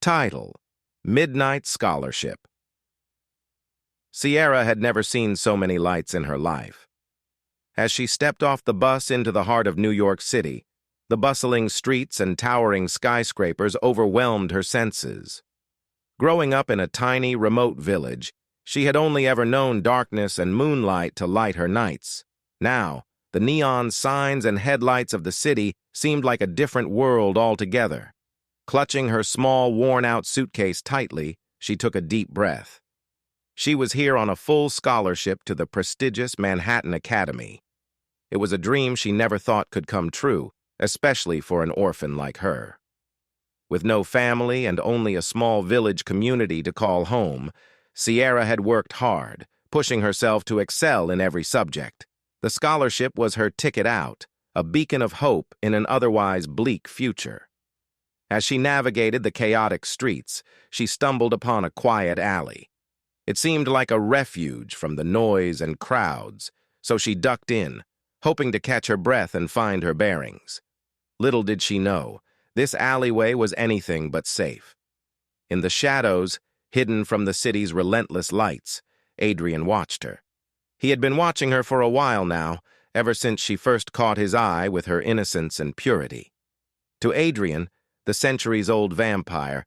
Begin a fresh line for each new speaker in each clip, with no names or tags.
Title: Midnight Scholarship. Sierra had never seen so many lights in her life. As she stepped off the bus into the heart of New York City, the bustling streets and towering skyscrapers overwhelmed her senses. Growing up in a tiny, remote village, she had only ever known darkness and moonlight to light her nights. Now, the neon signs and headlights of the city seemed like a different world altogether. Clutching her small, worn-out suitcase tightly, she took a deep breath. She was here on a full scholarship to the prestigious Manhattan Academy. It was a dream she never thought could come true, especially for an orphan like her. With no family and only a small village community to call home, Sierra had worked hard, pushing herself to excel in every subject. The scholarship was her ticket out, a beacon of hope in an otherwise bleak future. As she navigated the chaotic streets, she stumbled upon a quiet alley. It seemed like a refuge from the noise and crowds, so she ducked in, hoping to catch her breath and find her bearings. Little did she know, this alleyway was anything but safe. In the shadows, hidden from the city's relentless lights, Adrian watched her. He had been watching her for a while now, ever since she first caught his eye with her innocence and purity. To Adrian, the centuries-old vampire,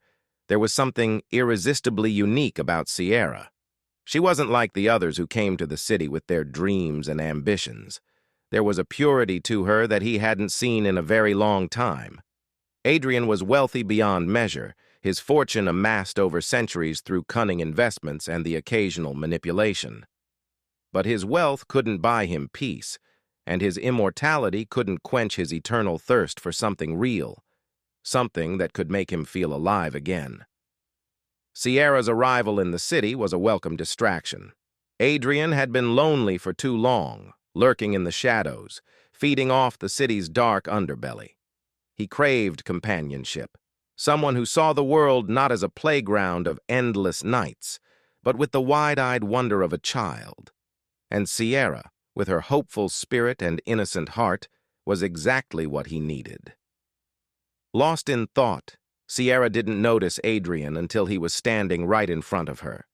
there was something irresistibly unique about Sierra. She wasn't like the others who came to the city with their dreams and ambitions. There was a purity to her that he hadn't seen in a very long time. Adrian was wealthy beyond measure, his fortune amassed over centuries through cunning investments and the occasional manipulation. But his wealth couldn't buy him peace, and his immortality couldn't quench his eternal thirst for something real, something that could make him feel alive again. Sierra's arrival in the city was a welcome distraction. Adrian had been lonely for too long, lurking in the shadows, feeding off the city's dark underbelly. He craved companionship, someone who saw the world not as a playground of endless nights, but with the wide-eyed wonder of a child. And Sierra, with her hopeful spirit and innocent heart, was exactly what he needed. Lost in thought, Sierra didn't notice Adrian until he was standing right in front of her.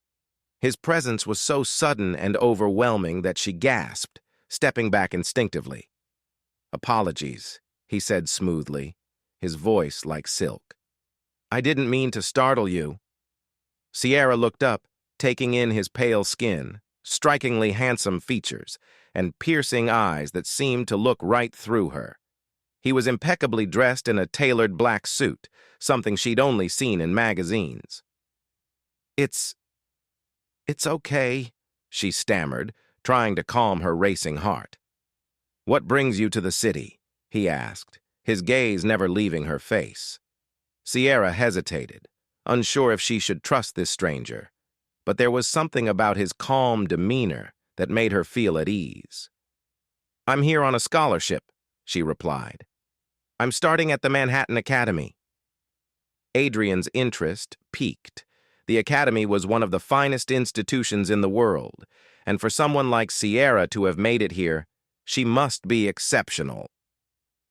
His presence was so sudden and overwhelming that she gasped, stepping back instinctively. "Apologies," he said smoothly, his voice like silk. "I didn't mean to startle you." Sierra looked up, taking in his pale skin, strikingly handsome features, and piercing eyes that seemed to look right through her. He was impeccably dressed in a tailored black suit, something she'd only seen in magazines. It's okay," she stammered, trying to calm her racing heart. "What brings you to the city?" he asked, his gaze never leaving her face. Sierra hesitated, unsure if she should trust this stranger, but there was something about his calm demeanor that made her feel at ease. "I'm here on a scholarship," she replied. "I'm starting at the Manhattan Academy." Adrian's interest piqued. The academy was one of the finest institutions in the world, and for someone like Sierra to have made it here, she must be exceptional.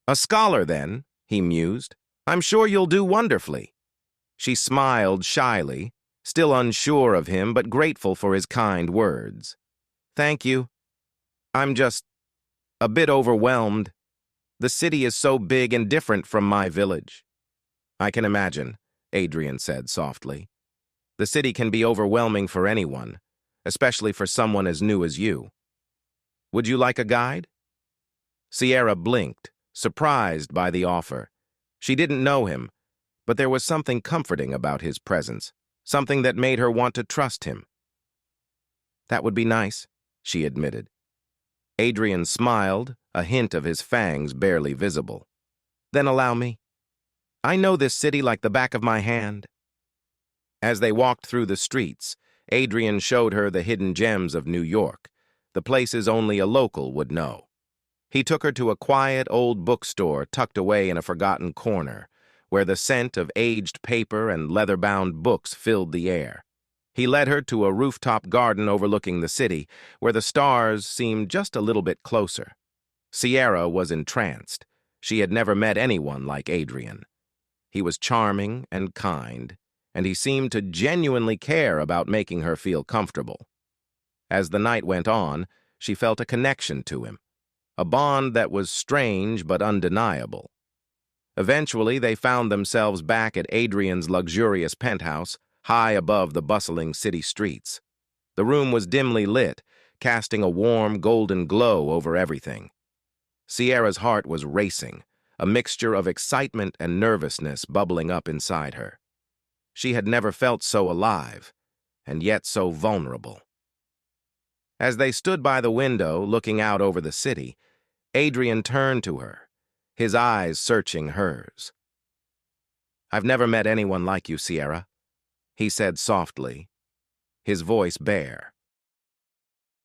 "A scholar, then," he mused. "I'm sure you'll do wonderfully." She smiled shyly, still unsure of him but grateful for his kind words. "Thank you. I'm just a bit overwhelmed. The city is so big and different from my village." "I can imagine," Adrian said softly. "The city can be overwhelming for anyone, especially for someone as new as you. Would you like a guide?" Sierra blinked, surprised by the offer. She didn't know him, but there was something comforting about his presence, something that made her want to trust him. "That would be nice," she admitted. Adrian smiled, a hint of his fangs barely visible. "Then allow me. I know this city like the back of my hand." As they walked through the streets, Adrian showed her the hidden gems of New York, the places only a local would know. He took her to a quiet old bookstore tucked away in a forgotten corner, where the scent of aged paper and leather-bound books filled the air. He led her to a rooftop garden overlooking the city, where the stars seemed just a little bit closer. Sierra was entranced. She had never met anyone like Adrian. He was charming and kind, and he seemed to genuinely care about making her feel comfortable. As the night went on, she felt a connection to him, a bond that was strange but undeniable. Eventually, they found themselves back at Adrian's luxurious penthouse, high above the bustling city streets. The room was dimly lit, casting a warm, golden glow over everything. Sierra's heart was racing, a mixture of excitement and nervousness bubbling up inside her. She had never felt so alive, and yet so vulnerable. As they stood by the window, looking out over the city, Adrian turned to her, his eyes searching hers. "I've never met anyone like you, Sierra," he said softly, his voice bare.